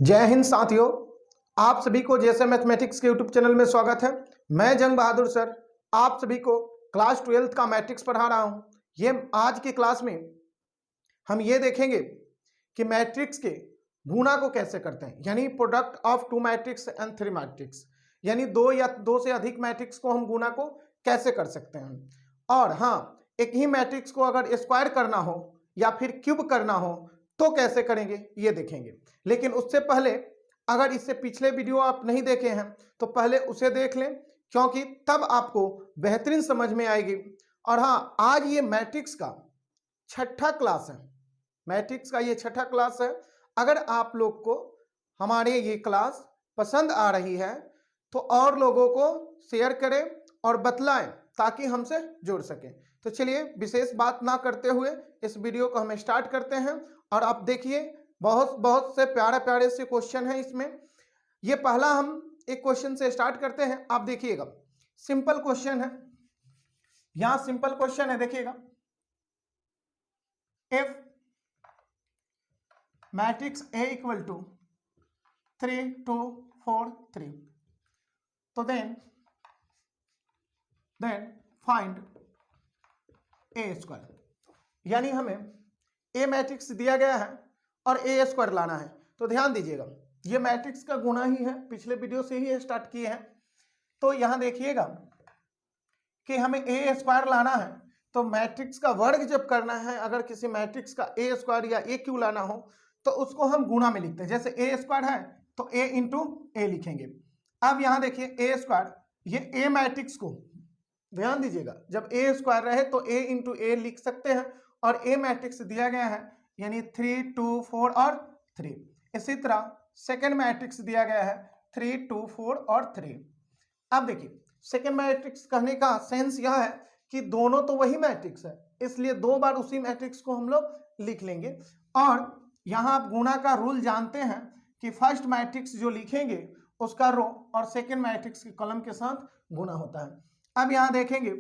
जय हिंद साथियों, आप सभी को जैसे मैथमेटिक्स के यूट्यूब चैनल में स्वागत है। मैं जंग बहादुर सर आप सभी को क्लास 12th का मैट्रिक्स पढ़ा रहा हूं। ये आज की क्लास में हम ये देखेंगे कि मैट्रिक्स के गुणा को कैसे करते हैं, यानी product of two matrix and three matrix, यानी दो या दो से अधिक मैट्रिक्स को हम गुणा को कैसे कर सकते हैं। और हाँ, एक ही मैट्रिक्स को अगर स्क्वायर करना हो या फिर क्यूब करना हो तो कैसे करेंगे ये देखेंगे। लेकिन उससे पहले अगर इससे पिछले वीडियो आप नहीं देखे हैं तो पहले उसे देख लें, क्योंकि तब आपको बेहतरीन समझ में आएगी। और हाँ, आज ये मैट्रिक्स का छठा क्लास है, मैट्रिक्स का ये छठा क्लास है। अगर आप लोग को हमारे ये क्लास पसंद आ रही है तो और लोगों को शेयर करें और बतलाएं ताकि हमसे जुड़ सकें। तो चलिए विशेष बात ना करते हुए इस वीडियो को हम स्टार्ट करते हैं। और आप देखिए बहुत से प्यारे से क्वेश्चन है इसमें। ये पहला हम एक क्वेश्चन से स्टार्ट करते हैं। आप देखिएगा, सिंपल क्वेश्चन है, यहां सिंपल क्वेश्चन है, देखिएगा। If matrix A equal to 3 2 4 3 तो देन फाइंड ए स्क्वायर, यानी हमें ए मैट्रिक्स दिया गया है और ए स्क्वायर लाना है। तो ध्यान दीजिएगा, ये मैट्रिक्स का गुणा ही है, पिछले वीडियो से ही स्टार्ट किए हैं। तो यहां देखिएगा कि हमें ए स्क्वायर लाना है, तो मैट्रिक्स का वर्ग जब करना है, अगर किसी मैट्रिक्स का ए स्क्वायर या ए क्यू लाना हो तो उसको हम गुणा में लिखते हैं। जैसे ए स्क्वायर है तो ए इंटू ए लिखेंगे। अब यहां देखिए ए स्क्वायर, ये ए मैट्रिक्स को ध्यान दीजिएगा, जब ए स्क्वायर रहे तो ए इंटू ए लिख सकते हैं, और ए मैट्रिक्स दिया गया है यानी 3 2 4 और 3। इसी तरह सेकेंड मैट्रिक्स दिया गया है 3 2 4 और 3। अब देखिए, सेकेंड मैट्रिक्स कहने का सेंस यह है कि दोनों तो वही मैट्रिक्स है, इसलिए दो बार उसी मैट्रिक्स को हम लोग लिख लेंगे। और यहां आप गुणा का रूल जानते हैं कि फर्स्ट मैट्रिक्स जो लिखेंगे उसका रो और सेकेंड मैट्रिक्स के कॉलम के साथ गुणा होता है। अब यहां देखेंगे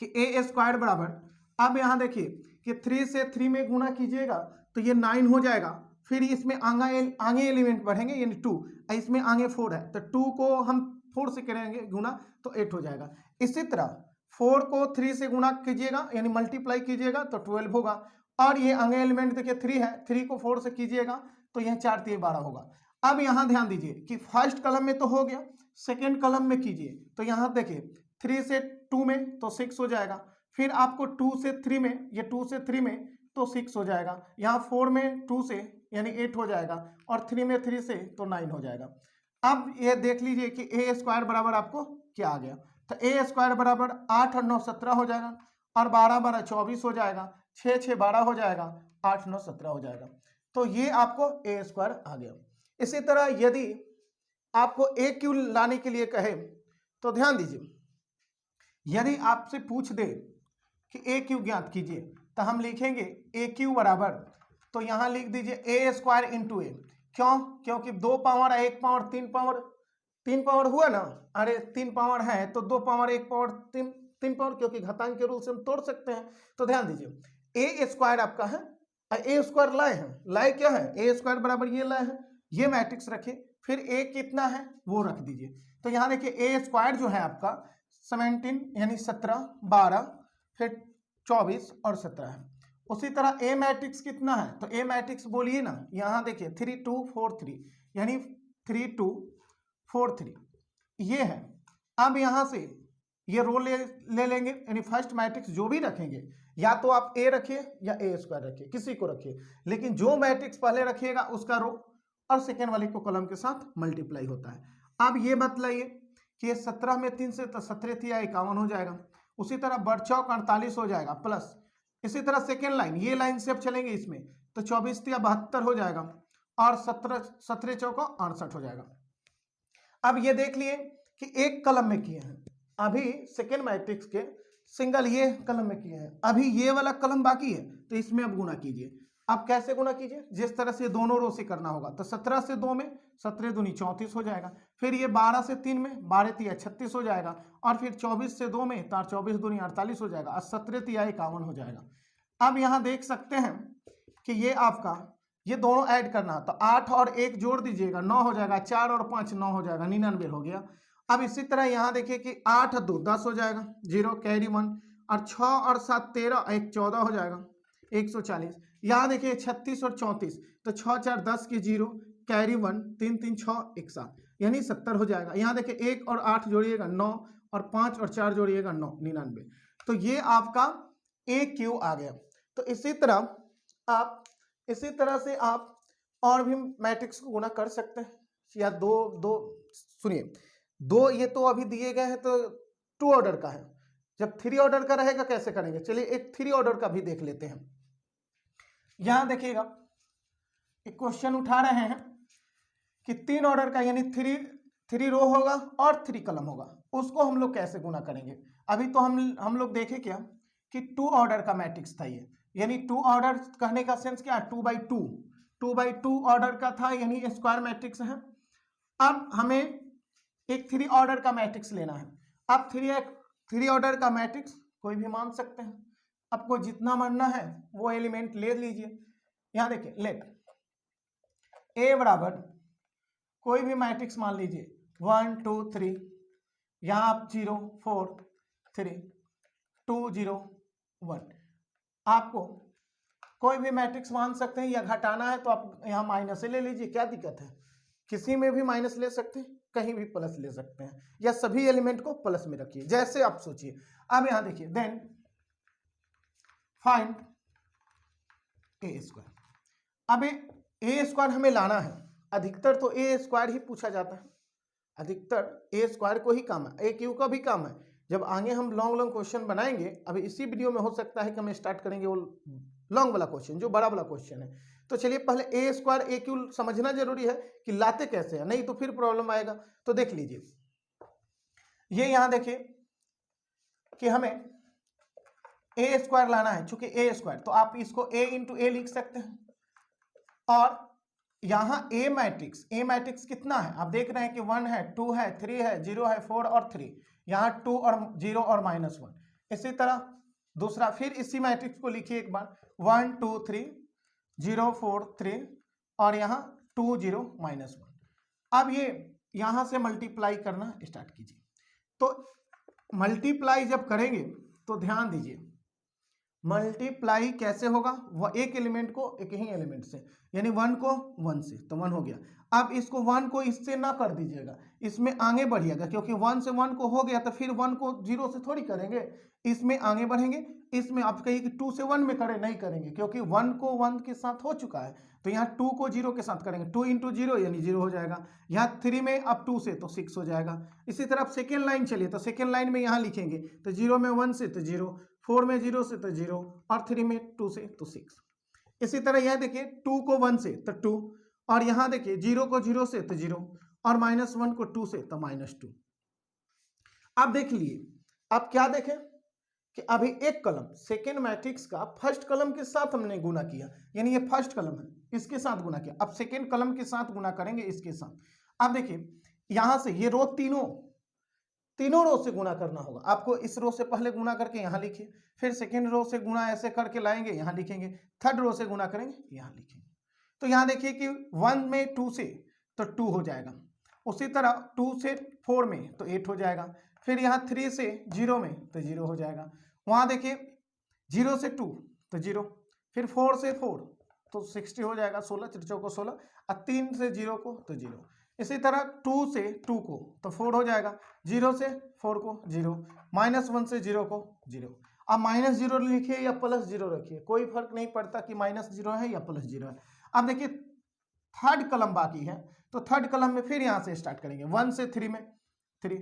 कि ए स्क्वायर बराबर, अब यहां देखिए कि 3 से 3 में गुणा कीजिएगा तो ये 9 हो जाएगा। फिर इसमें आगे एलिमेंट बढ़ेंगे यानी 2, इसमें आगे 4 है तो 2 को हम 4 से करेंगे गुणा तो 8 हो जाएगा। इसी तरह 4 को 3 से गुणा कीजिएगा यानी मल्टीप्लाई कीजिएगा तो 12 होगा। और ये आगे एलिमेंट देखिए 3 है, 3 को 4 से कीजिएगा तो यह 4 3 12 होगा। अब यहां ध्यान दीजिए कि फर्स्ट कॉलम में तो हो गया, सेकेंड कॉलम में कीजिए तो यहां देखिए 3 से 2 में तो 6 हो जाएगा। फिर आपको 2 से 3 में, ये 2 से 3 में तो 6 हो जाएगा। यहाँ 4 में 2 से यानी 8 हो जाएगा, और 3 में 3 से तो 9 हो जाएगा। अब ये देख लीजिए कि ए स्क्वायर बराबर आपको क्या आ गया। तो ए स्क्वायर बराबर 8 और 9 17 हो जाएगा, और 12 12 24 हो जाएगा, 6 6 12 हो जाएगा, 8 9 17 हो जाएगा। तो ये आपको ए स्क्वायर आ गया। इसी तरह यदि आपको ए क्यू लाने के लिए कहे तो ध्यान दीजिए, यदि आपसे पूछ दे कि ए क्यू ज्ञात कीजिए तो हम लिखेंगे ए क्यू बराबर, तो यहां लिख दीजिए ए स्क्वायर इंटू ए। क्यों? क्योंकि 2 पावर 1 पावर 3 पावर हुआ ना, अरे 3 पावर है तो 2 पावर 1 पावर 3 पावर, क्योंकि घातांक के रूल से हम तोड़ सकते हैं। तो ध्यान दीजिए ए स्क्वायर आपका है, ए स्क्वायर लाए हैं, लाए क्या है ए स्क्वायर बराबर ये लाए हैं, ये मैट्रिक्स रखे, फिर ए कितना है वो रख दीजिए। तो यहां देखिए ए स्क्वायर जो है आपका 17 यानी 17 12 फिर 24 और 17 है। उसी तरह ए मैट्रिक्स कितना है, तो ए मैट्रिक्स बोलिए ना, यहां देखिए 3 2 4 3 यानी 3 2 4 3 ये है। अब यहां से ये रो ले लेंगे, यानी फर्स्ट मैट्रिक्स जो भी रखेंगे, या तो आप ए रखिए या ए स्क्वायर रखिए, किसी को रखिए, लेकिन जो मैट्रिक्स पहले रखिएगा उसका रो और सेकेंड वाले को कॉलम के साथ मल्टीप्लाई होता है। अब ये बतलाइए कि 17 में 3 से तो 17 थी 51 हो जाएगा। उसी तरह बढ़ चौक 48 हो जाएगा प्लस, इसी तरह सेकेंड लाइन, ये लाइन से अब चलेंगे इसमें तो 24 थी 72 हो जाएगा, और 17 चौका 68 हो जाएगा। अब ये देख लिए कि एक कलम में किए हैं, अभी सेकेंड मैट्रिक्स के सिंगल ये कलम में किए हैं, अभी ये वाला कलम बाकी है तो इसमें अब गुणा कीजिए। अब कैसे गुणा कीजिए, जिस तरह से दोनों रो से करना होगा, तो 17 से 2 में 17 दूनी 34 हो जाएगा, फिर ये 12 से 3 में 12 तिया 36 हो जाएगा, और फिर 24 से 2 में 24 दूनी 48 हो जाएगा, और 17 तिया 51 हो जाएगा। अब यहाँ देख सकते हैं कि ये आपका ये दोनों ऐड करना है, तो 8 और 1 जोड़ दीजिएगा 9 हो जाएगा, 4 और 5 9 हो जाएगा, 99 हो गया। अब इसी तरह यहाँ देखिए कि 8 और 2 10 हो जाएगा, 0 कैरी 1, और 6 और 7 13, 1 14 हो जाएगा, 140। यहाँ देखिए 36 और 34, तो 6 4 10 की 0 कैरी 1, 3 3 6 1 7, यानी 70 हो जाएगा। यहाँ देखिए 1 और 8 जोड़िएगा 9, और 5 और 4 जोड़िएगा 9, 99। तो ये आपका AQ आ गया। तो इसी तरह से आप और भी मैट्रिक्स को गुना कर सकते हैं, या दो सुनिए, दो ये तो अभी दिए गए हैं तो 2 ऑर्डर का है, जब 3 ऑर्डर का रहेगा कैसे करेंगे, चलिए एक 3 ऑर्डर का भी देख लेते हैं। यहां देखिएगा एक क्वेश्चन उठा रहे हैं कि 3 ऑर्डर का यानी 3 रो होगा और 3 कॉलम होगा, उसको हम लोग कैसे गुना करेंगे। अभी तो हम लोग देखे क्या कि 2 ऑर्डर का मैट्रिक्स था ये, यानी 2 ऑर्डर कहने का सेंस क्या, 2 बाई 2 ऑर्डर का था, यानी स्क्वायर मैट्रिक्स है। अब हमें एक 3 ऑर्डर का मैट्रिक्स लेना है। अब 3 ऑर्डर का मैट्रिक्स कोई भी मान सकते हैं, आपको जितना मानना है वो एलिमेंट ले लीजिए। यहां देखिए लेट ए बराबर कोई भी मैट्रिक्स मान लीजिए 1 2 3, यहां आप 0 4 3 2 0 1, आपको कोई भी मैट्रिक्स मान सकते हैं, या घटाना है तो आप यहाँ माइनस ले लीजिए, क्या दिक्कत है, किसी में भी माइनस ले सकते हैं, कहीं भी प्लस ले सकते हैं, या सभी एलिमेंट को प्लस में रखिए, जैसे आप सोचिए। अब यहां देखिए देन फाइंड ए स्क्वायर। अब ए स्क्वायर हमें लाना है, अधिकतर तो ए स्क्वायर ही पूछा जाता है, अधिकतर ए स्क्वायर को ही काम है, ए क्यू का भी काम है। जब आगे हम लॉन्ग क्वेश्चन बनाएंगे, अभी इसी वीडियो में हो सकता है कि हम स्टार्ट करेंगे वो लॉन्ग वाला क्वेश्चन, जो बड़ा वाला क्वेश्चन है। तो चलिए पहले ए स्क्वायर ए क्यू समझना जरूरी है कि लाते कैसे हैं, नहीं तो फिर प्रॉब्लम आएगा। तो देख लीजिए, ये यहां देखिए कि हमें ए स्क्वायर लाना है, चूंकि ए स्क्वायर तो आप इसको ए इंटू ए लिख सकते हैं, और यहां ए मैट्रिक्स कितना है, आप देख रहे हैं कि 1 है 2 है 3 है 0 है 4 और 3, यहां 2 और 0 और -1। इसी तरह दूसरा फिर इसी मैट्रिक्स को लिखिए एक बार, 1 2 3 0 4 3, और यहां 2 0 -1। अब ये यहां से मल्टीप्लाई करना स्टार्ट कीजिए। तो मल्टीप्लाई जब करेंगे तो ध्यान दीजिए, मल्टीप्लाई कैसे होगा, वह एक एलिमेंट को एक ही एलिमेंट से, यानी 1 को 1 से, तो 1 हो गया। अब इसको 1 को इससे ना कर दीजिएगा, इसमें आगे बढ़िएगा, क्योंकि 1 से 1 को हो गया तो फिर 1 को 0 से थोड़ी करेंगे, इसमें आगे बढ़ेंगे। इसमें आप कहिए कि 2 से 1 में करें, नहीं करेंगे, क्योंकि 1 को 1 के साथ हो चुका है, तो यहाँ 2 को 0 के साथ करेंगे, 2 इंटू 0 यानी 0 हो जाएगा। यहाँ 3 में अब 2 से तो 6 हो जाएगा। इसी तरह आप सेकेंड लाइन चलिए, तो सेकेंड लाइन में यहाँ लिखेंगे, तो 0 में 1 से तो 0, 4 में 0 से तो 0, और 3 में 2 से तो 6। इसी तरह यह देखिए 2 को 1 से तो 2, और यहां देखिए 0 को 0 से तो 0, और -1 को 2 से तो -2। अब देख लिए, अब क्या देखें कि अभी एक कॉलम सेकेंड मैट्रिक्स का फर्स्ट कॉलम के साथ हमने गुना किया, यानी ये फर्स्ट कॉलम है, इसके साथ गुना किया। अब सेकेंड कॉलम के साथ गुना करेंगे इसके साथ। अब देखिए यहां से ये रो तीनों रो से गुना करना होगा आपको, इस रो से पहले गुना करके यहाँ लिखिए, फिर सेकेंड रो से गुना ऐसे करके लाएंगे, यहाँ लिखेंगे, थर्ड रो से गुना करेंगे, यहाँ लिखेंगे। तो यहाँ देखिए कि 1 में 2 से तो 2 हो जाएगा, उसी तरह 2 से 4 में तो 8 हो जाएगा, फिर यहाँ 3 से 0 में तो 0 हो जाएगा, वहाँ देखिए 0 से 2 तो 0, फिर 4 से 4 तो 60 हो जाएगा, 16 4 को 16, और 3 से 0 को तो 0। इसी तरह 2 से 2 को तो 4 हो जाएगा, 0 से 4 को 0, -1 से 0 को 0। अब -0 लिखिए या +0 रखिए, कोई फर्क नहीं पड़ता कि -0 है या +0 है। अब देखिए थर्ड कॉलम बाकी है, तो थर्ड कॉलम में फिर यहां से स्टार्ट करेंगे, 1 से 3 में 3,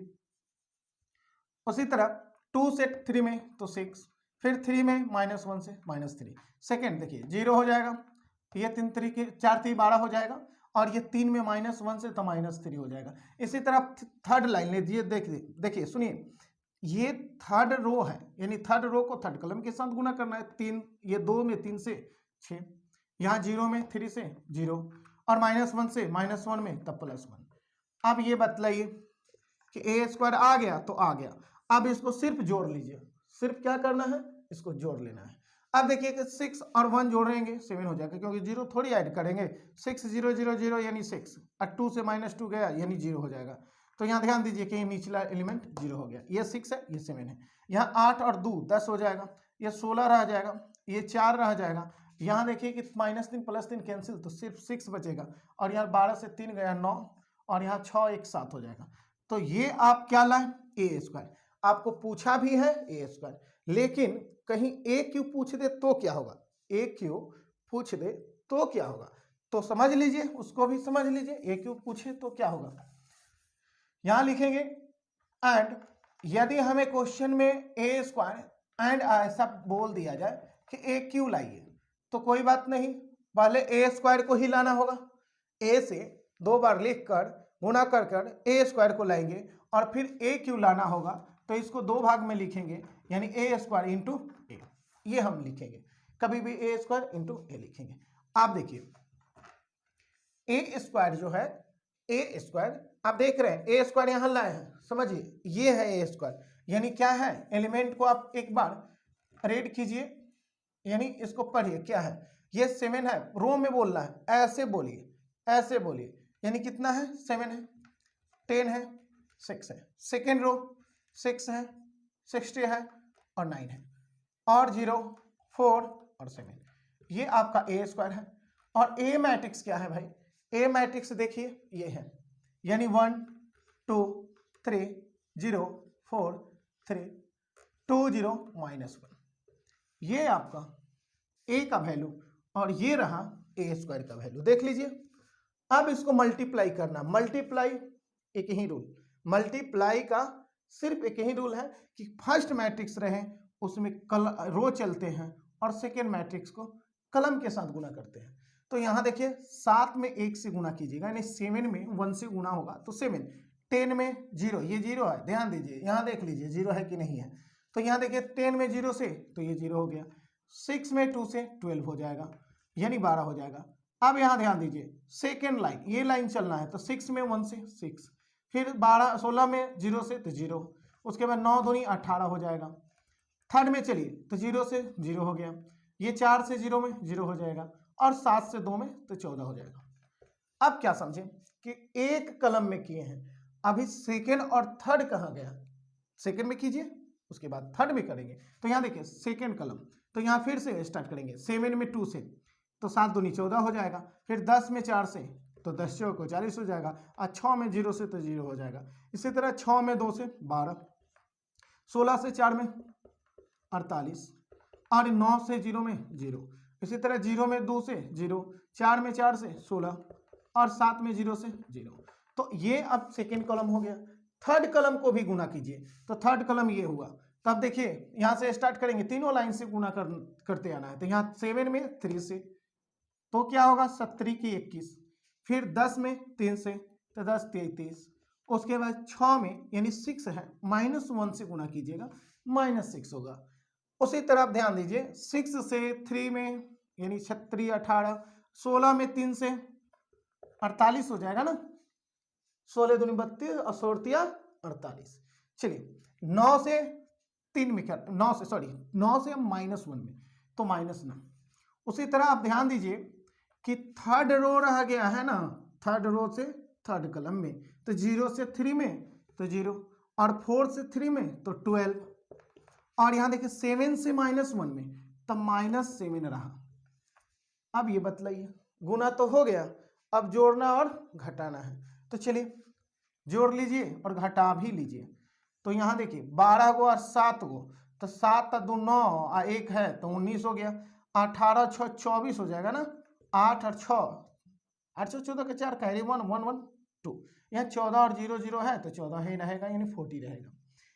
उसी तरह 2 से 3 में तो 6, फिर 3 में -1 से -3। सेकेंड देखिए 0 हो जाएगा, ये 3 3 के 4 3 12 हो जाएगा, और ये 3 में -1 से तो -3 हो जाएगा। इसी तरह थर्ड लाइन लीजिए, देखिए सुनिए, ये थर्ड रो है, यानी थर्ड रो को थर्ड कॉलम के साथ गुना करना है। 3 ये 2 में 3 से 6, यहाँ 0 में 3 से 0, और -1 से -1 में तब +1। अब ये बतलाइए कि ए स्क्वायर आ गया तो आ गया, अब इसको सिर्फ जोड़ लीजिए, सिर्फ क्या करना है, इसको जोड़ लेना है। अब देखिए कि 6 और 1 जोड़ेंगे 7 हो जाएगा, क्योंकि 0 थोड़ी ऐड करेंगे। 6 0 0 0 यानी 6 और 2 से -2 गया यानी 0 हो जाएगा। तो यहाँ ध्यान दीजिए कि निचला एलिमेंट 0 हो गया। ये 6 है, ये 7 है। यहाँ 8 और 2 10 हो जाएगा, ये 16 रह जाएगा, ये 4 रह जाएगा। यहाँ देखिए कि -3 +3 कैंसिल, तो सिर्फ 6 बचेगा। और यहाँ 12 से 3 गया 9, और यहाँ 6 1 7 हो जाएगा। तो ये आप क्या लाए, a²। आपको पूछा भी है a², लेकिन कहीं a³ पूछ दे तो क्या होगा, a³ पूछ दे तो क्या होगा, तो समझ लीजिए, उसको भी समझ लीजिए। a³ पूछे तो क्या होगा, यहां लिखेंगे एंड, यदि हमें क्वेश्चन में a² एंड ऐसा बोल दिया जाए कि a³ लाइए, तो कोई बात नहीं, पहले a² को ही लाना होगा। a से 2 बार लिखकर गुणा कर a² को लाएंगे, और फिर a³ लाना होगा, तो इसको 2 भाग में लिखेंगे, यानी a² इंटू a, ये हम लिखेंगे। कभी भी a² इंटू a लिखेंगे। आप देखिए a² जो है, a² आप देख रहे हैं, a² यहां लाए हैं, समझिए ये है a², यानी क्या है, एलिमेंट को आप एक बार रीड कीजिए, यानी इसको पढ़िए क्या है। ये 7 है, रो में बोलना है, ऐसे बोलिए, ऐसे बोलिए, यानी कितना है, 7 है, 10 है, 6 है। सेकेंड रो 6 है, 60 है और 9 है, और 0 4 और 7, ये आपका a² है। और a मैट्रिक्स क्या है भाई, a मैट्रिक्स देखिए ये है, यानी 1 2 3 0 4 3 2 0 -1, ये आपका a का वैल्यू, और ये रहा a² का वैल्यू, देख लीजिए। अब इसको मल्टीप्लाई करना, मल्टीप्लाई एक ही रूल, मल्टीप्लाई का सिर्फ एक ही रूल है कि फर्स्ट मैट्रिक्स रहे उसमें रो चलते हैं, और सेकेंड मैट्रिक्स को कलम के साथ गुना करते हैं। तो यहाँ देखिए 7 में 1 से गुना कीजिएगा, यानी 7 में 1 से गुना होगा, तो 7, 10 में 0, ये 0 है, ध्यान दीजिए, यहाँ देख लीजिए 0 है कि नहीं है। तो यहाँ देखिए 10 में 0 से, तो ये 0 हो गया। 6 में 2 से 12 हो जाएगा, यानी 12 हो जाएगा। अब यहाँ ध्यान दीजिए, सेकेंड लाइन, ये लाइन चलना है, तो 6 में 1 से 6, फिर 16 में 0 से तो 0, उसके बाद 9 दूनी 18 हो जाएगा। थर्ड में चलिए, तो 0 से 0 हो गया, ये 4 से 0 में 0 हो जाएगा, और 7 से 2 में तो 14 हो जाएगा। अब क्या समझे कि एक कलम में किए हैं, अभी सेकेंड और थर्ड कहाँ गया, सेकेंड में कीजिए, उसके बाद थर्ड में करेंगे। तो यहाँ देखिए सेकेंड कलम, तो यहाँ फिर से स्टार्ट करेंगे, 7 में 2 से, तो 7 दूनी 14 हो जाएगा, फिर 10 में 4 से, तो 10 को 40 हो जाएगा, और 6 में 0 से तो 0 हो जाएगा। इसी तरह 6 में 2 से 12, 16 से 4 में 48, और 9 से 0 में 0, इसी तरह 0 में 2 से 0, 4 में 4 से 16, और 7 में 0 से 0। तो ये अब सेकेंड कॉलम हो गया। थर्ड कॉलम को भी गुना कीजिए, तो थर्ड कॉलम ये हुआ। तो अब देखिए यहाँ से स्टार्ट करेंगे, तीनों लाइन से गुना करते आना है। तो यहाँ 7 में 3 से, तो क्या होगा 17 की 21, फिर 10 में 3 से, तो 10 33, उसके बाद 6 में यानी 6 है, -1 से गुना कीजिएगा, -6 होगा। उसी तरह आप ध्यान दीजिए, 6 से 3 में यानी 36 18, 16 में 3 से 48 हो जाएगा ना, 16 दूनी 32 और 16 48। चलिए 9 से 3 में क्या, 9 से -1 में, तो -9। उसी तरह आप ध्यान दीजिए कि थर्ड रो रह गया है ना, थर्ड रो से थर्ड कलम में, तो 0 से 3 में तो 0, और 4 से 3 में तो 12, और यहाँ देखिए 7 से -1 में तो -7 रहा। अब ये बतलाइए, गुना तो हो गया, अब जोड़ना और घटाना है। तो चलिए जोड़ लीजिए और घटा भी लीजिए। तो यहाँ देखिए 12 गो और 7 गो, तो 7 और 2 9 और 1 है तो 19 हो गया, 18 6 24 हो जाएगा ना, 8 और 6 8 6 14 का 4 कैरी 1 1 1 2, यहाँ 14 और 0 0 है तो 14 ही रहेगा, यानी 40 रहेगा।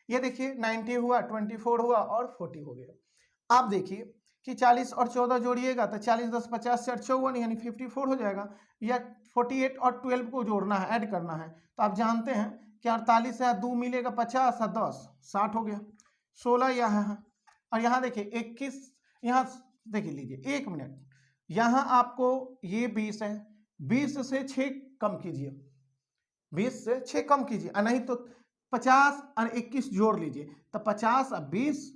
ये देखिए 90 हुआ, 24 हुआ और 40 हो गया। आप देखिए कि 40 और 14 जोड़िएगा तो 40 10 50 से 54 यानी 54 हो जाएगा, या 48 और 12 को जोड़ना है, ऐड करना है। तो आप जानते हैं कि 48 है 2 मिलेगा 50 और 10 60 हो गया, 16 यहाँ है, और यहाँ देखिए 21, यहाँ देखिए लीजिए 1 मिनट, यहाँ आपको ये 20 है, 20 से 6 कम कीजिए, 20 से 6 कम कीजिए, नहीं तो 50 और 21 जोड़ लीजिए, तो 50 और 20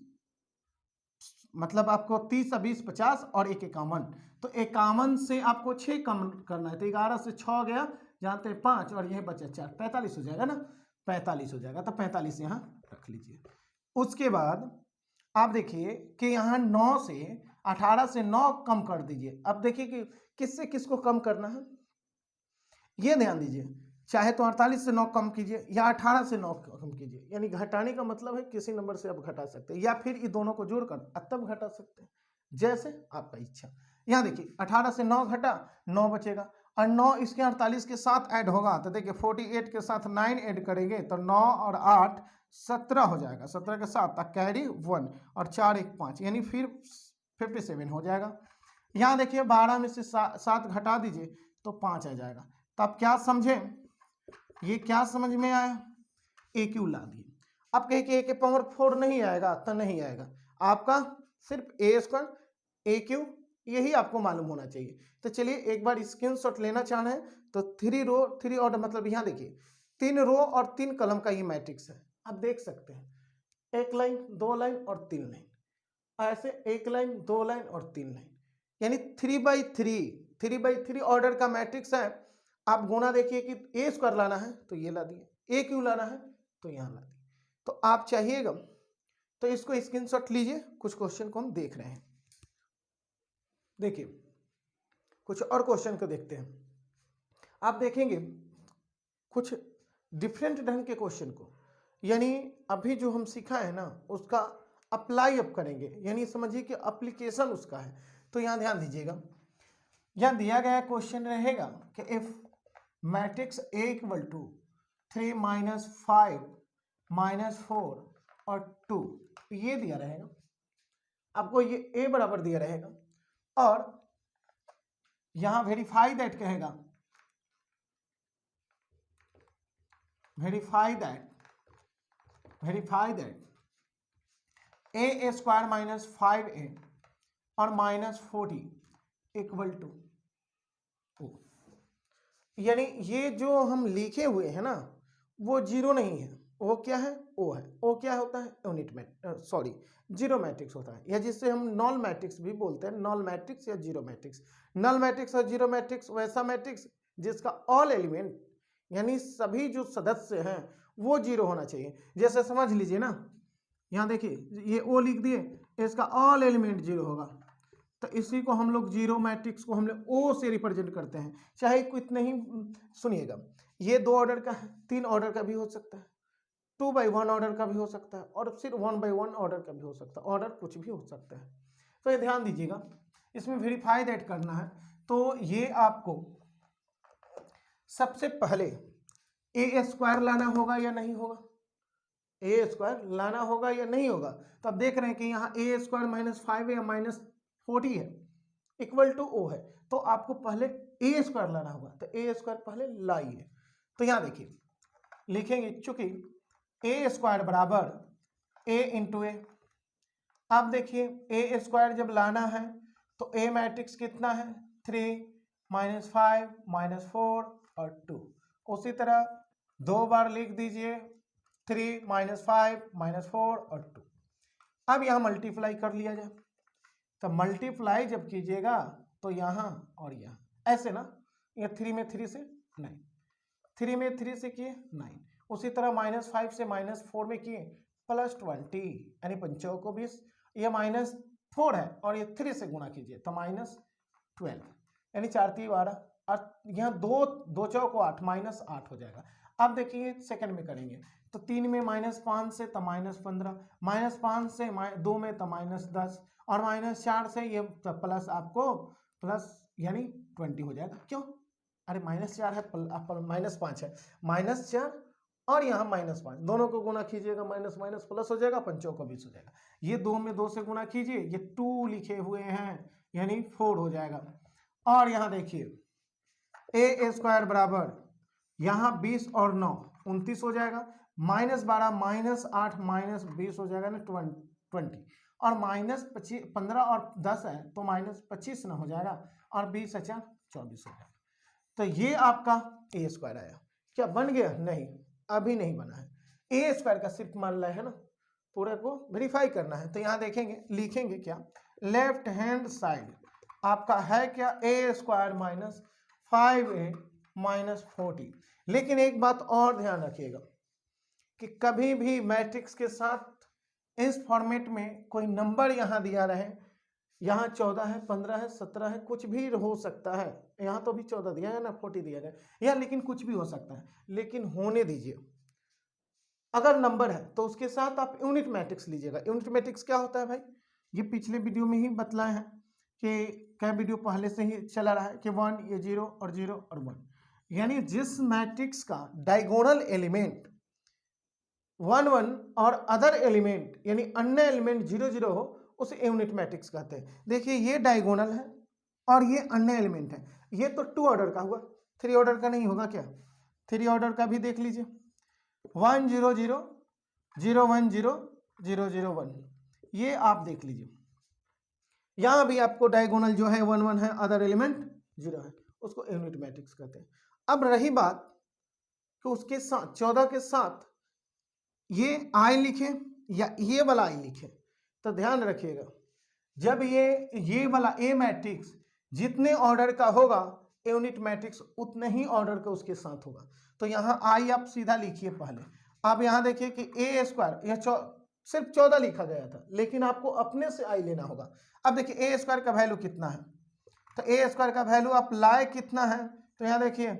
मतलब आपको 30 और 20 50 और 1 51, तो 51 से आपको 6 कम करना है, तो 11 से 6 गया, जानते हैं 5 और यह बचा 4, 45 हो जाएगा ना, 45 हो जाएगा, तो 45 यहाँ रख लीजिए। उसके बाद आप देखिए कि यहाँ 9 से 18 से 9 कम कर दीजिए। अब देखिए कि किससे किसको कम करना है, ये ध्यान दीजिए, चाहे तो 48 से 9 कम कीजिए या 18 से 9 कम कीजिए, यानी घटाने का मतलब है किसी नंबर से आप घटा सकते हैं या फिर ये दोनों को जोड़कर तब घटा सकते हैं, जैसे आपका इच्छा। यहाँ देखिए 18 से 9 घटा, 9 बचेगा, और 9 इसके 48 के साथ ऐड होगा, तो देखिए 48 के साथ 9 ऐड करेंगे तो 9 और 8 17 हो जाएगा, 17 के साथ कैरी 1 और 4 1 5, यानी फिर 57 हो जाएगा। यहाँ देखिए 12 में से 7 घटा दीजिए तो 5 आ जाएगा। तो आप क्या समझे, ये क्या समझ में आया, ए क्यू ला दिए। अब कहे कि ए के पावर 4 नहीं आएगा, तो नहीं आएगा, आपका सिर्फ ए स्क्वायर ए क्यू यही आपको मालूम होना चाहिए। तो चलिए एक बार स्क्रीनशॉट लेना चाह रहे हैं, तो 3 रो 3 ऑर्डर, मतलब यहाँ देखिए 3 रो और 3 कॉलम का ये मैट्रिक्स है, आप देख सकते हैं, 1 लाइन 2 लाइन और 3 लाइन, ऐसे 1 लाइन 2 लाइन और 3 लाइन, यानी 3x3 ऑर्डर का मैट्रिक्स है। आप गुना देखिए कि ए स्क्वायर लाना है तो ये ला दिए, ए क्यू लाना है तो यहाँ ला दिए। तो आप चाहिएगा तो इसको स्क्रीनशॉट लीजिए, कुछ क्वेश्चन को हम देख रहे हैं। देखिए कुछ और क्वेश्चन को देखते हैं, आप देखेंगे कुछ डिफरेंट ढंग के क्वेश्चन को, यानी अभी जो हम सीखा है ना उसका अप्लाई अब करेंगे, यानी समझिए कि एप्लीकेशन उसका है। तो यहाँ ध्यान दीजिएगा, यहाँ दिया गया क्वेश्चन रहेगा कि if matrix A equal to 3 - 5 - 4 और 2, ये दिया रहेगा आपको, ये A बराबर दिया रहेगा, और यहां वेरीफाई दैट कहेगा, वेरीफाई दैट A² - 5A और -40 इक्वल टू O, यानी ये जो हम लिखे हुए हैं ना वो जीरो नहीं है, वो क्या है, ओ है। ओ क्या होता है, यूनिट जीरो मैट्रिक्स होता है, या जिससे हम नॉल मैट्रिक्स भी बोलते हैं, नॉल मैट्रिक्स या जीरो मैट्रिक्स। नॉल मैट्रिक्स और जीरो मैट्रिक्स वैसा मैट्रिक्स जिसका ऑल एलिमेंट यानी सभी जो सदस्य हैं वो जीरो होना चाहिए। जैसे समझ लीजिए ना, यहाँ देखिए ये ओ लिख दिए, इसका ऑल एलिमेंट जीरो होगा, तो इसी को हम लोग जीरो मैट्रिक्स को हम लोग ओ से रिप्रेजेंट करते हैं। चाहे कितने ही, सुनिएगा, ये 2 ऑर्डर का है, 3 ऑर्डर का भी हो सकता है, 2/1 ऑर्डर का भी हो सकता है, और सिर्फ 1/1 ऑर्डर का भी हो सकता है, ऑर्डर कुछ भी हो सकता है। तो ये ध्यान दीजिएगा, इसमें वेरीफाई दैट करना है। तो ये आपको सबसे पहले A² लाना होगा या नहीं होगा, A² लाना होगा या नहीं होगा। तो आप देख रहे हैं कि यहाँ A² - 5 या -40 है, इक्वल टू O है, तो आपको पहले A² लाना होगा, तो A² पहले लाइए। तो यहाँ देखिए लिखेंगे, चूंकि A² बराबर A इंटू ए, अब देखिए A² जब लाना है तो A मैट्रिक्स कितना है, 3 - 5 - 4 और 2। उसी तरह 2 बार लिख दीजिए, 3 - 5 - 4 और 2। अब यहाँ मल्टीप्लाई कर लिया जाए, तो मल्टीप्लाई जब कीजिएगा तो यहाँ और यहाँ ऐसे ना, ये 3 में 3 से 9, 3 में 3 से किए 9, उसी तरह -5 से -4 में किए +20, यानी 5 को 20, ये -4 है और ये 3 से गुणा कीजिए तो -12, यानी 4 3 12, और यहाँ 2 चौको 8, -8 हो जाएगा। अब देखिए सेकंड में करेंगे तो 3 में -5 से तो -15, -5 से 2 में तो -10, और -4 से ये प्लस आपको प्लस यानी 20 हो जाएगा। क्यों, अरे -4 है, -5 है, -4 और यहाँ -5, दोनों को गुना कीजिएगा, माइनस माइनस प्लस हो जाएगा, 5 को 20 हो जाएगा। ये 2 में 2 से गुना कीजिए, ये 2 लिखे हुए हैं यानी 4 हो जाएगा। और यहाँ देखिए A² बराबर यहाँ 20 और 9 29 हो जाएगा, -12 -8 -20 हो जाएगा ना 20, और -15 और 10 है तो -25 ना हो जाएगा, और 20 अच्छा 24 हो जाएगा। तो ये आपका A² आया। क्या बन गया? नहीं, अभी नहीं बना है। A² का सिर्फ मान रहे है ना, पूरे को वेरीफाई करना है। तो यहाँ देखेंगे, लिखेंगे क्या, लेफ्ट हैंड साइड आपका है क्या, ए स्क्वायर माइनस 5a माइनस 40। लेकिन एक बात और ध्यान रखिएगा कि कभी भी मैट्रिक्स के साथ इस फॉर्मेट में कोई नंबर यहाँ दिया रहे, यहाँ 14 है, 15 है, 17 है, कुछ भी हो सकता है। यहाँ तो भी 14 दिया है ना, 40 दिया गया या, लेकिन कुछ भी हो सकता है, लेकिन होने दीजिए। अगर नंबर है तो उसके साथ आप यूनिट मैट्रिक्स लीजिएगा। यूनिट मैट्रिक्स क्या होता है भाई, ये पिछले वीडियो में ही बतलाए हैं कि क्या वीडियो पहले से ही चला रहा है कि 1 ये 0 और 0 और 1, यानी जिस मैट्रिक्स का डायगोनल एलिमेंट 1 1 और अदर एलिमेंट यानी अन्य एलिमेंट 0 0 हो उसे यूनिट मैट्रिक्स कहते हैं। देखिए ये डायगोनल है और ये अन्य एलिमेंट है, ये तो 2 ऑर्डर का हुआ, 3 ऑर्डर का नहीं होगा क्या, 3 ऑर्डर का भी देख लीजिए, 1 0 0 0 1 0 0 0 1, ये आप देख लीजिए। यहाँ भी आपको डायगोनल जो है 1 1 है, अदर एलिमेंट 0 है, उसको यूनिट मैट्रिक्स कहते हैं। अब रही बात कि उसके साथ 14 के साथ ये आई लिखे या ये वाला आई लिखे, तो ध्यान रखिएगा जब ये वाला ए मैट्रिक्स जितने ऑर्डर का होगा यूनिट मैट्रिक्स उतने ही ऑर्डर का उसके साथ होगा। तो यहाँ आई आप सीधा लिखिए पहले। आप यहाँ देखिए कि ए स्क्वायर यह सिर्फ 14 लिखा गया था, लेकिन आपको अपने से आई लेना होगा। अब देखिए ए स्क्वायर का वैल्यू कितना है, तो ए स्क्वायर का वैल्यू आप लाए कितना है, तो यहाँ देखिए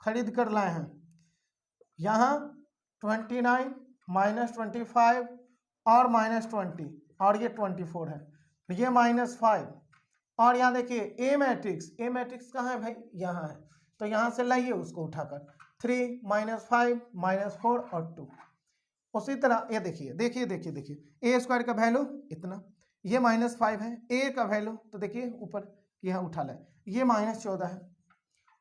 खरीद कर लाए हैं, यहाँ 29 माइनस 25 और माइनस 20 और ये 24 है, ये माइनस 5 और यहाँ देखिए ए मैट्रिक्स कहाँ है भाई, यहाँ है, तो यहाँ से लाइए उसको उठाकर 3 माइनस 5 माइनस 4 और 2। उसी तरह ये देखिए ए स्क्वायर का वैल्यू इतना, ये माइनस 5 है, ए का वैल्यू तो देखिए ऊपर यहाँ उठा लाए, ये माइनस 14 है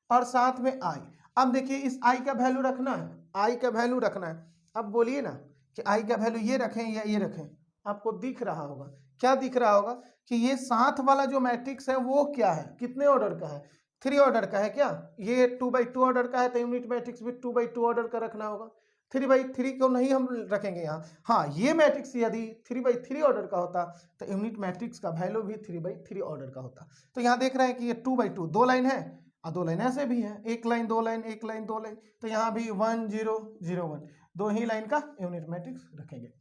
और साथ में आई। अब देखिए इस आई का वैल्यू रखना है, आई का वैल्यू रखना है। अब बोलिए ना कि आई का वैल्यू ये रखें या ये रखें, आपको दिख रहा होगा, क्या दिख रहा होगा कि ये साथ वाला जो मैट्रिक्स है वो क्या है, कितने ऑर्डर का है, 3 ऑर्डर का है क्या, ये 2/2 ऑर्डर का है, तो यूनिट मैट्रिक्स भी 2/2 ऑर्डर का रखना होगा। 3/3 को नहीं हम रखेंगे यहाँ, हाँ ये मैट्रिक्स यदि 3/3 ऑर्डर का होता तो यूनिट मैट्रिक्स का वैल्यू भी 3/3 ऑर्डर का होता। तो यहाँ देख रहे हैं कि ये 2/2 2 लाइन है और 2 लाइन ऐसे भी है, एक लाइन 2 लाइन, एक लाइन 2 लाइन, तो यहाँ भी 1 0 0 1 2 ही लाइन का यूनिट मैट्रिक्स रखेंगे।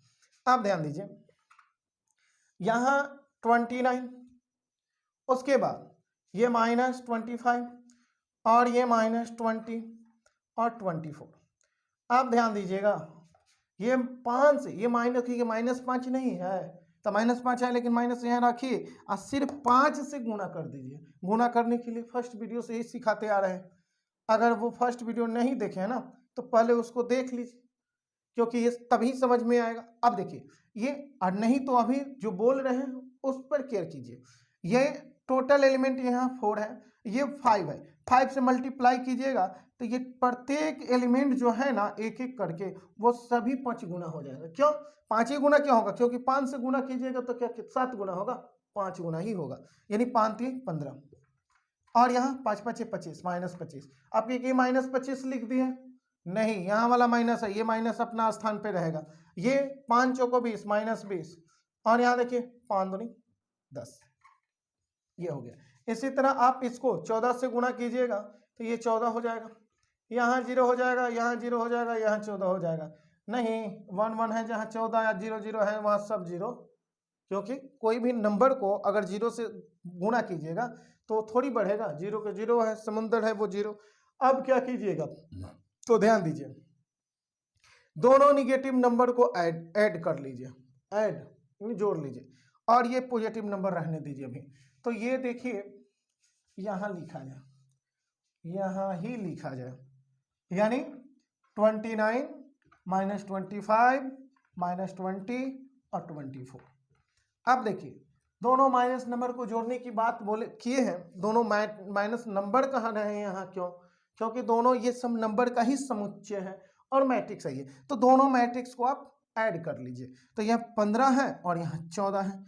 आप ध्यान दीजिए यहाँ 29, उसके बाद ये माइनस 25 और ये माइनस 20 और 24। आप ध्यान दीजिएगा ये 5 से ये माइनस, क्योंकि माइनस 5 नहीं है तो माइनस 5 है, लेकिन माइनस यहाँ रखिए और सिर्फ 5 से गुणा कर दीजिए। गुणा करने के लिए फर्स्ट वीडियो से ही सिखाते आ रहे हैं, अगर वो फर्स्ट वीडियो नहीं देखे हैं ना तो पहले उसको देख लीजिए, क्योंकि ये तभी समझ में आएगा। अब देखिए ये, और नहीं तो अभी जो बोल रहे हैं उस पर केयर कीजिए। ये टोटल एलिमेंट यहाँ 4 है, ये 5 है, 5 से मल्टीप्लाई कीजिएगा तो ये प्रत्येक एलिमेंट जो है ना एक एक करके वो सभी 5 गुना हो जाएगा। क्यों 5 ही गुना क्यों होगा, क्योंकि 5 से गुना कीजिएगा तो क्या 7 गुना होगा, 5 गुना ही होगा, यानी 5 3 15 और यहाँ 5 5 25 माइनस 25। आप ये माइनस 25 लिख दिए, नहीं यहाँ वाला माइनस है, ये माइनस अपना स्थान पे रहेगा, ये 5 चौको 20 माइनस 20 और यहाँ देखिए 5 दूनी 10, ये हो गया। इसी तरह आप इसको 14 से गुणा कीजिएगा तो ये 14 हो जाएगा, यहाँ 0 हो जाएगा, यहाँ 0 हो जाएगा, यहाँ 14 हो जाएगा। नहीं 1 1 है जहाँ 14 या 0 0 है वहाँ सब 0, क्योंकि कोई भी नंबर को अगर 0 से गुणा कीजिएगा तो थोड़ी बढ़ेगा, 0 के 0 है, समुंदर है वो 0। अब क्या कीजिएगा तो ध्यान दीजिए, दोनों निगेटिव नंबर को ऐड कर लीजिए, ऐड जोड़ लीजिए और ये पॉजिटिव नंबर रहने दीजिए अभी। तो ये देखिए यहाँ लिखा जाए, यहाँ ही लिखा जाए, यानी 29 माइनस 25 माइनस 20 और 24। अब देखिए दोनों माइनस नंबर को जोड़ने की बात किए हैं, दोनों माइनस नंबर कहाँ रहे हैं यहाँ, क्यों, क्योंकि दोनों ये सब नंबर का ही समुच्चय है और मैट्रिक्स है ये, तो दोनों मैट्रिक्स को आप ऐड कर लीजिए। तो यहाँ 15 है और यहाँ 14 है,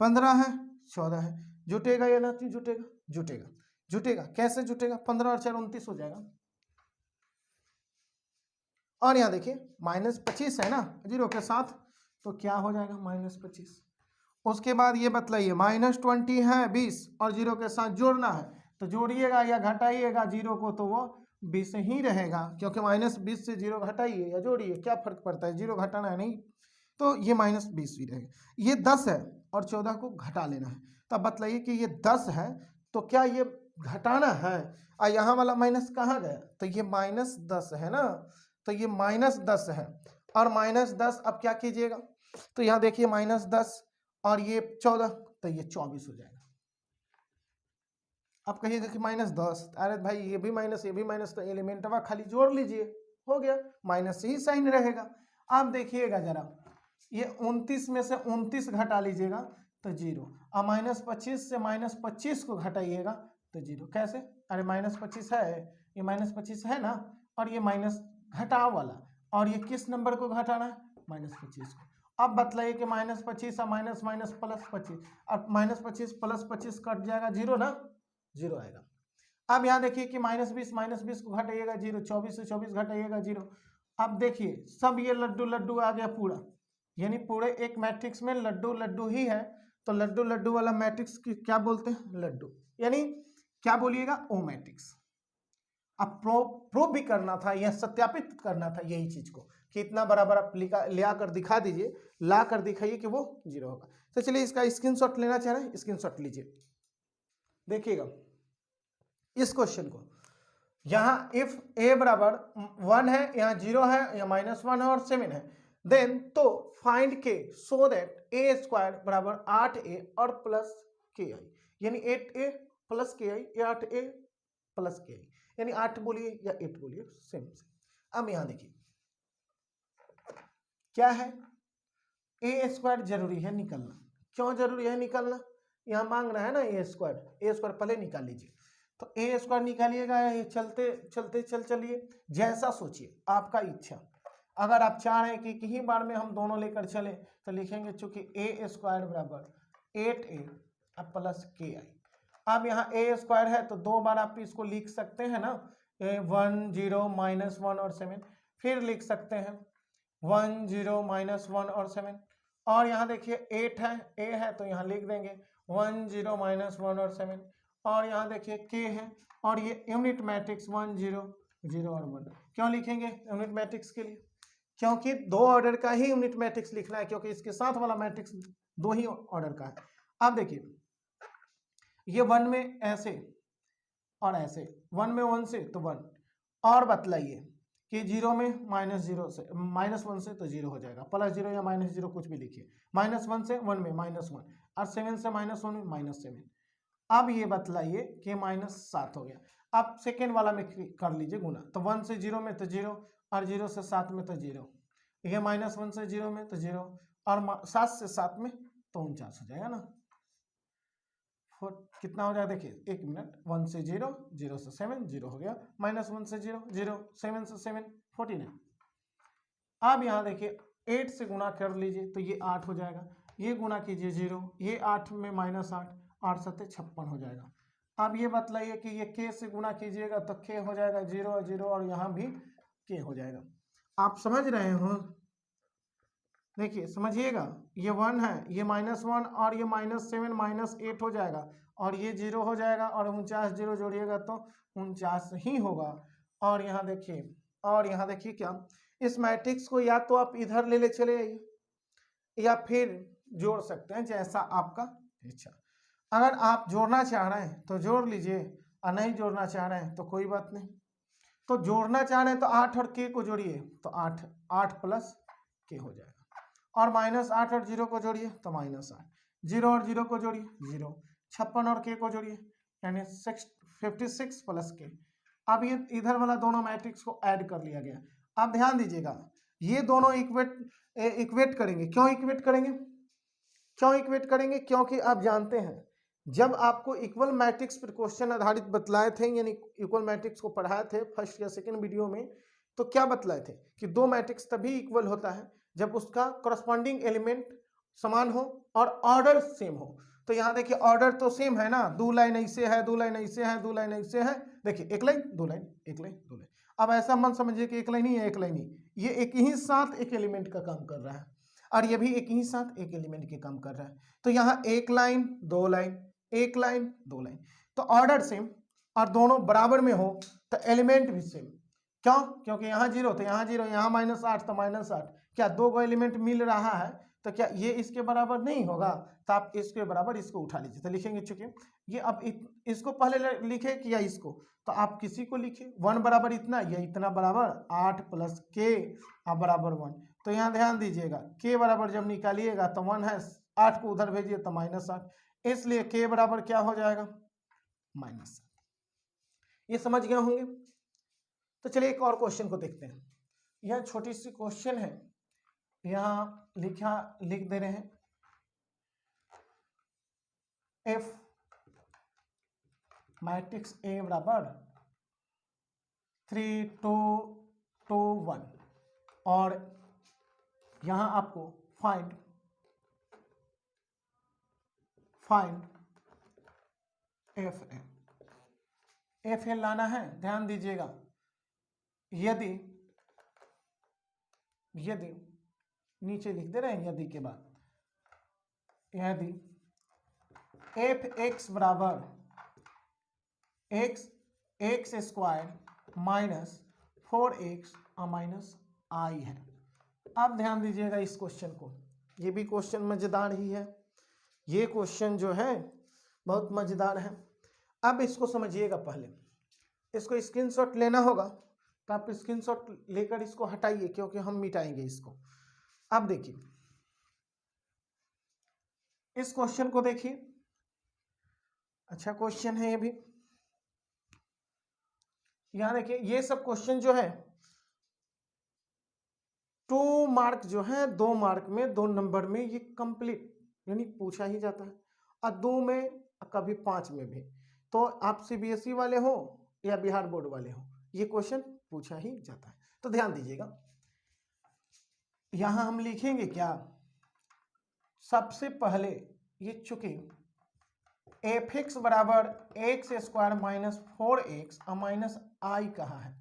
15 है 14 है, जुटेगा या नहीं जुटेगा, जुटेगा, जुटेगा कैसे जुटेगा, 15 और 4 29 हो जाएगा। और यहाँ देखिए माइनस 25 है ना 0 के साथ, तो क्या हो जाएगा -25। उसके बाद ये बतलाइए -20 है 20 और 0 के साथ जोड़ना है, तो जोड़िएगा या घटाइएगा 0 को तो वो 20 ही रहेगा, क्योंकि -20 से 0 घटाइए या जोड़िए क्या फर्क पड़ता है, 0 घटाना है नहीं, तो ये -20 ही रहेगा। ये 10 है और 14 को घटा लेना है, तब बतलाइए कि ये 10 है तो क्या ये घटाना है, और यहाँ वाला माइनस कहाँ गया, तो ये -10 है ना, तो ये -10 है और -10 अब क्या कीजिएगा, तो यहाँ देखिए -10 और ये 14 तो ये 24 हो जाएगा। अब कहिएगा कि -10, अरे भाई ये भी माइनस ये भी माइनस, तो एलिमेंटवा खाली जोड़ लीजिए, हो गया, माइनस ही साइन रहेगा। अब देखिएगा जरा, ये 29 में से 29 घटा लीजिएगा तो 0, और -25 से -25 को घटाइएगा तो 0। कैसे, अरे -25 है, ये -25 है ना, और ये माइनस घटाव वाला, और ये किस नंबर को घटाना है, -25 को। अब बतलाइए कि -25 और माइनस माइनस +25, अब -25 + 25 कट जाएगा 0 ना, 0 आएगा। अब यहाँ देखिए कि -20 को घटाइएगा 0, 24 से 24 घटाइएगा 0। अब देखिए सब ये लड्डू लड्डू आ गया पूरा, यानी पूरे एक मैट्रिक्स में लड्डू लड्डू ही है, तो लड्डू लड्डू वाला मैट्रिक्स की क्या बोलते हैं, लड्डू, यानी क्या बोलिएगा, ओ मैट्रिक्स। अब प्रूव भी करना था या सत्यापित करना था यही चीज को कि इतना बराबर आप ले कर दिखा दीजिए, ला कर दिखाइए कि वो 0 होगा। तो चलिए इसका स्क्रीनशॉट लेना चाह रहे हैं, स्क्रीनशॉट लीजिए। देखिएगा इस क्वेश्चन को, यहाँ इफ a बराबर 1 है, यहाँ 0 है, या -1 है और 7 है, देन तो find k so that a² बराबर 8a और प्लस ki, यानी 8a प्लस ki या 8a प्लस ki, यानी 8 बोलिए या 8 बोलिए, सेम। अब यहां देखिए क्या है, a² जरूरी है निकलना। क्यों जरूरी है निकलना, यहां मांग रहा है ना a² पहले निकाल लीजिए, तो a² निकालिएगा, चलते चलते चलिए, जैसा सोचिए आपका इच्छा। अगर आप चाह रहे हैं कि एक ही बार में हम दोनों लेकर चले तो लिखेंगे चूंकि a² बराबर 8a प्लस ki। अब यहाँ a² है तो 2 बार आप इसको लिख सकते हैं ना, 1 0 -1 और 7, फिर लिख सकते हैं 1 0 -1 और 7, और यहाँ देखिए 8 है, a है तो यहाँ लिख देंगे 1 0 -1 और 7, और यहाँ देखिए k है, और ये यूनिट मैट्रिक्स 1 0 0 और 1। क्यों लिखेंगे यूनिट मैट्रिक्स के लिए, क्योंकि 2 ऑर्डर का ही यूनिट मैट्रिक्स लिखना है, क्योंकि इसके साथ वाला मैट्रिक्स 2 ही ऑर्डर का है। अब देखिए ये 1 में ऐसे और ऐसे, 1 में 1 से तो 1, और बतलाइए कि 0 में -0 से -1 से तो 0 हो जाएगा, +0 या -0 कुछ भी लिखिए, -1 से 1 में -1, और 7 से -1 में -7। अब ये बतलाइए कि -7 हो गया। अब सेकेंड वाला में कर लीजिए गुना, तो 1 से 0 में तो 0, और 0 से 7 में तो 0, ये -1 से 0 में तो 0, और 7 से 7 में तो 49 हो जाएगा ना। कितना हो जाएगा देखिए, 1 मिनट, 1 से 0, 0 से 7, 0 हो गया, -1 से 0 0, 7 से 7 49। अब यहाँ देखिए 8 से गुना कर लीजिए तो ये 8 हो जाएगा, ये गुना कीजिए 0, ये 8 में -8, 8 7 56 हो जाएगा। अब ये बतलाइए कि ये k से गुना कीजिएगा तो k हो जाएगा 0 0, और यहाँ भी k हो जाएगा। आप समझ रहे हो, देखिए समझिएगा, ये 1 है, ये -1 और ये -7 -8 हो जाएगा, और ये 0 हो जाएगा, और 49 0 जोड़िएगा तो 49 ही होगा। और यहाँ देखिए क्या, इस मैट्रिक्स को या तो आप इधर ले चले आइए या फिर जोड़ सकते हैं, जैसा आपका इच्छा। अगर आप जोड़ना चाह रहे हैं तो जोड़ लीजिए, और नहीं जोड़ना चाह रहे हैं तो कोई बात नहीं। तो जोड़ना चाह रहे हैं तो 8 और k को जोड़िए तो 8 प्लस k हो जाएगा, और -8 और 0 को जोड़िए तो -8, 0 और 0 को जोड़िए 0, 56 और k को जोड़िए यानी 56 प्लस k। अब ये इधर वाला दोनों मैट्रिक्स को ऐड कर लिया गया। अब ध्यान दीजिएगा, ये दोनों इक्वेट करेंगे। क्यों इक्वेट करेंगे, क्योंकि आप जानते हैं जब आपको इक्वल मैट्रिक्स पर क्वेश्चन आधारित बतलाए थे, यानी इक्वल मैट्रिक्स को पढ़ाए थे फर्स्ट या सेकंड वीडियो में, तो क्या बतलाए थे कि 2 मैट्रिक्स तभी इक्वल होता है जब उसका करस्पॉन्डिंग एलिमेंट समान हो और ऑर्डर सेम हो। तो यहाँ देखिए ऑर्डर तो सेम है ना, 2 लाइन ऐसे है, 2 लाइन ऐसे है, 2 लाइन ऐसे है, देखिए 1 लाइन 2 लाइन 1 लाइन 2 लाइन। अब ऐसा मत समझिए कि 1 लाइन ही है, 1 लाइन ही, ये एक ही साथ एक एलिमेंट का काम कर रहा है। और ये भी एक ही साथ एक एलिमेंट के काम कर रहा है। तो यहाँ एक लाइन दो लाइन, एक लाइन दो लाइन, तो ऑर्डर सेम और दोनों बराबर में हो तो एलिमेंट भी सेम। क्यों? क्योंकि यहाँ 0 तो यहाँ 0, यहाँ -8 तो -8। क्या दो को एलिमेंट मिल रहा है तो क्या ये इसके बराबर नहीं होगा? तो आप इसके बराबर इसको उठा लीजिए। तो लिखेंगे, चूंकि ये अब इसको पहले लिखे कि या इसको, तो आप किसी को लिखिए। 1 बराबर इतना, या इतना बराबर 8 + k बराबर 1। तो यहाँ ध्यान दीजिएगा, k बराबर जब निकालिएगा तो 1 है, 8 को उधर भेजिए तो -8, इसलिए k बराबर क्या हो जाएगा? -7। ये समझ गए होंगे। तो चलिए एक और क्वेश्चन को देखते हैं। यह छोटी सी क्वेश्चन है, यहाँ लिख दे रहे हैं f मैट्रिक्स A बराबर 3 2 2 1 और यहाँ आपको फाइंड एफ एल लाना है। ध्यान दीजिएगा, यदि नीचे लिख दे रहे हैं यदि के बाद, यदि एफ एक्स बराबर एक्स स्क्वायर -4x -i है। अब ध्यान दीजिएगा इस क्वेश्चन को, ये भी क्वेश्चन मजेदार ही है। ये क्वेश्चन जो है बहुत मजेदार है। अब इसको समझिएगा, पहले इसको स्क्रीनशॉट लेना होगा, तो आप स्क्रीनशॉट लेकर इसको हटाइए क्योंकि हम मिटाएंगे इसको। अब देखिए इस क्वेश्चन को देखिए, अच्छा क्वेश्चन है ये भी। यहां देखिए ये सब क्वेश्चन जो है 2 मार्क जो है, 2 मार्क में 2 नंबर में ये कंप्लीट यानी पूछा ही जाता है, और 2 में कभी 5 में भी। तो आप सीबीएसई वाले हो या बिहार बोर्ड वाले हो, ये क्वेश्चन पूछा ही जाता है। तो ध्यान दीजिएगा, यहां हम लिखेंगे क्या? सबसे पहले ये चूंकि एफ एक्स बराबर एक्स स्क्वायर -4x -i कहा है,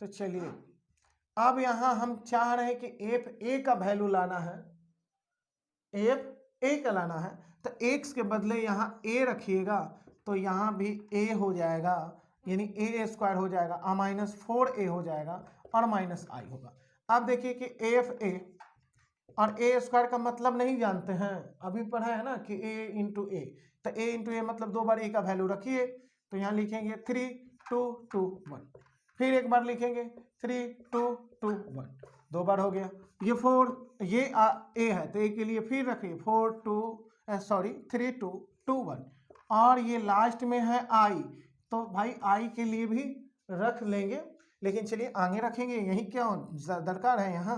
तो चलिए अब यहां हम चाह रहे हैं कि एफ ए का वैल्यू लाना है, एफ ए का लाना है। तो x के बदले यहाँ a रखिएगा, तो यहाँ भी a हो जाएगा, यानी a स्क्वायर हो जाएगा, -4a हो जाएगा और -i होगा। अब देखिए कि एफ ए और a स्क्वायर का मतलब नहीं जानते हैं, अभी पढ़ा है ना कि a × a, तो a × a मतलब 2 बार a का वैल्यू रखिए। तो यहाँ लिखेंगे 3 2 2 1, फिर एक बार लिखेंगे 3 2 2 1, 2 बार हो गया। ये 4 ये a है तो a के लिए फिर रखिए 3 2 2 1, और ये लास्ट में है i, तो भाई i के लिए भी रख लेंगे, लेकिन चलिए आगे रखेंगे, यही क्या दरकार है, यहाँ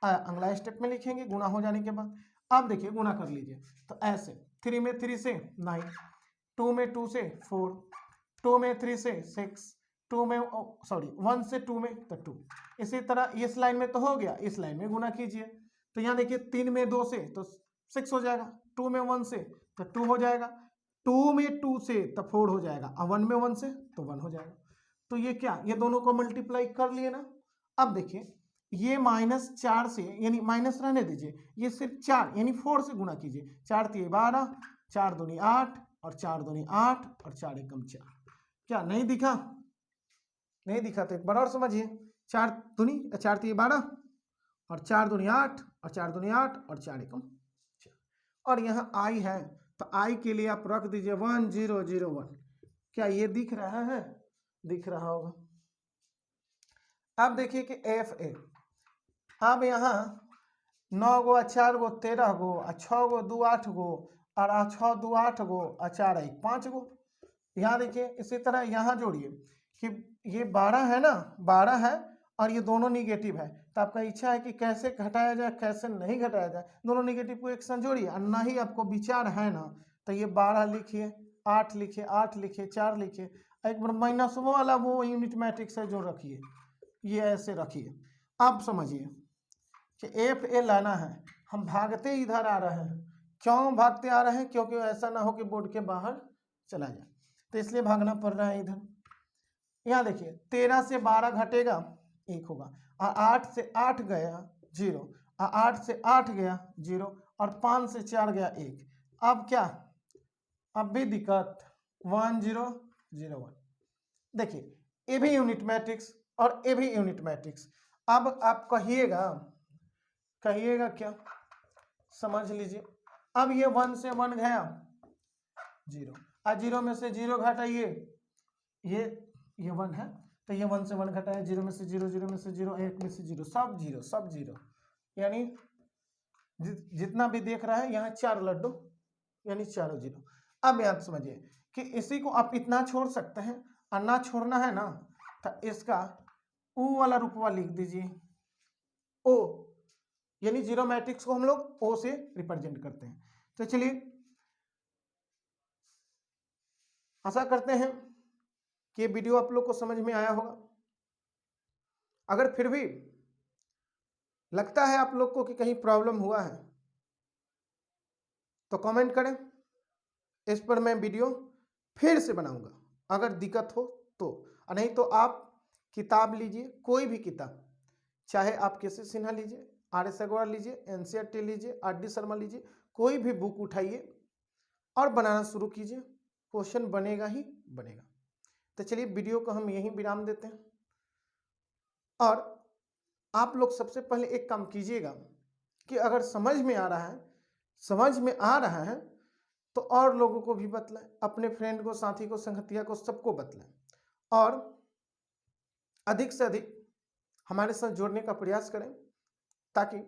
अगला स्टेप में लिखेंगे गुणा हो जाने के बाद। अब देखिए गुणा कर लीजिए, तो ऐसे 3 में 3 से 9, 2 में 2 से 4, 2 में 3 से 6, 2 में 1 से 2 में तो 2। इसी तरह इस लाइन में तो हो गया, इस लाइन में गुणा कीजिए। तो यहाँ देखिए 3 में 2 से तो 6 हो जाएगा, 2 में 1 से तो 2 हो जाएगा, 2 में 2 से तो 4 हो जाएगा, और 1 में 1 से तो 1 हो जाएगा। तो ये क्या, ये दोनों को मल्टीप्लाई कर लिए ना। अब देखिए ये -4 से, यानी माइनस रहने दीजिए, ये सिर्फ 4 यानी 4 से गुणा कीजिए। 4 × 12, 4 दूनी 8 और 4 दूनी 8 और 4 एकम 4। क्या नहीं दिखा? नहीं दिखा तो एक बार और समझिए, 4 × 12 और 4 दूनी 8 और 4 दूनी 8 और 4 एकम 4, और यहाँ i है तो i के लिए आप रख दीजिए 1 0 0 1। क्या ये दिख रहा है? दिख रहा होगा। अब देखिए कि एफ ए, अब यहाँ 9 गो 4 गो 13 गो 6 गो 2 8 गो और 6 2 8 गो 4 1 5 गो। यहाँ देखिए इसी तरह यहाँ जोड़िए कि ये 12 है ना, 12 है और ये दोनों निगेटिव है, तो आपका इच्छा है कि कैसे घटाया जाए कैसे नहीं घटाया जाए, दोनों निगेटिव को एक साथ जोड़िए। और ना ही आपको विचार है ना, तो ये 12 लिखिए, 8 लिखिए, 8 लिखिए, 4 लिखिए, एक बार माइनस वो वाला वो यूनिट मैट्रिक्स है जो रखिए, ये ऐसे रखिए। अब समझिए कि एफ ए लाना है, हम भागते इधर आ रहे हैं। क्यों भागते आ रहे हैं? क्योंकि ऐसा ना हो कि बोर्ड के बाहर चला जाए, तो इसलिए भागना पड़ रहा है इधर। यहाँ देखिए 13 से 12 घटेगा 1 होगा, और 8 से 8 गया 0, 8 से 8 गया 0 और 5 से 4 गया 1। अब क्या, अब भी दिक्कत 1 0 0 1। देखिए ये भी यूनिट मैट्रिक्स और ये भी यूनिट मैट्रिक्स। अब आप कहिएगा क्या, समझ लीजिए। अब ये 1 से 1 गया 0 और 0 में से 0 घटाइए, ये 1 है तो ये 1 से 1 घटाया, 0 में से 0, 0 में से 0, 1 में से 0, सब 0 सब 0, यानी जितना भी देख रहा है यहाँ 4 लड्डू यानी चारों 0। अब याद समझिए कि इसी को आप इतना छोड़ सकते हैं और ना छोड़ना है ना तो इसका ओ वाला रूपवा लिख दीजिए, ओ, यानी जीरो मैट्रिक्स को हम लोग ओ से रिप्रेजेंट करते हैं। तो चलिए आशा करते हैं कि ये वीडियो आप लोग को समझ में आया होगा। अगर फिर भी लगता है आप लोग को कि कहीं प्रॉब्लम हुआ है तो कमेंट करें, इस पर मैं वीडियो फिर से बनाऊंगा अगर दिक्कत हो तो। नहीं तो आप किताब लीजिए, कोई भी किताब, चाहे आप के सी सिन्हा लीजिए, RS अग्रवाल लीजिए, NCERT लीजिए, RD शर्मा लीजिए, कोई भी बुक उठाइए और बनाना शुरू कीजिए, क्वेश्चन बनेगा ही बनेगा। तो चलिए वीडियो को हम यहीं विराम देते हैं और आप लोग सबसे पहले एक काम कीजिएगा कि अगर समझ में आ रहा है तो और लोगों को भी बतलाएं, अपने फ्रेंड को, साथी को, संगतिया को, सबको बतलाएं और अधिक से अधिक हमारे साथ जोड़ने का प्रयास करें ताकि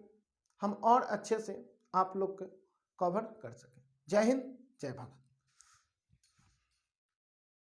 हम और अच्छे से आप लोग को कवर कर सकें। जय हिंद, जय भारत।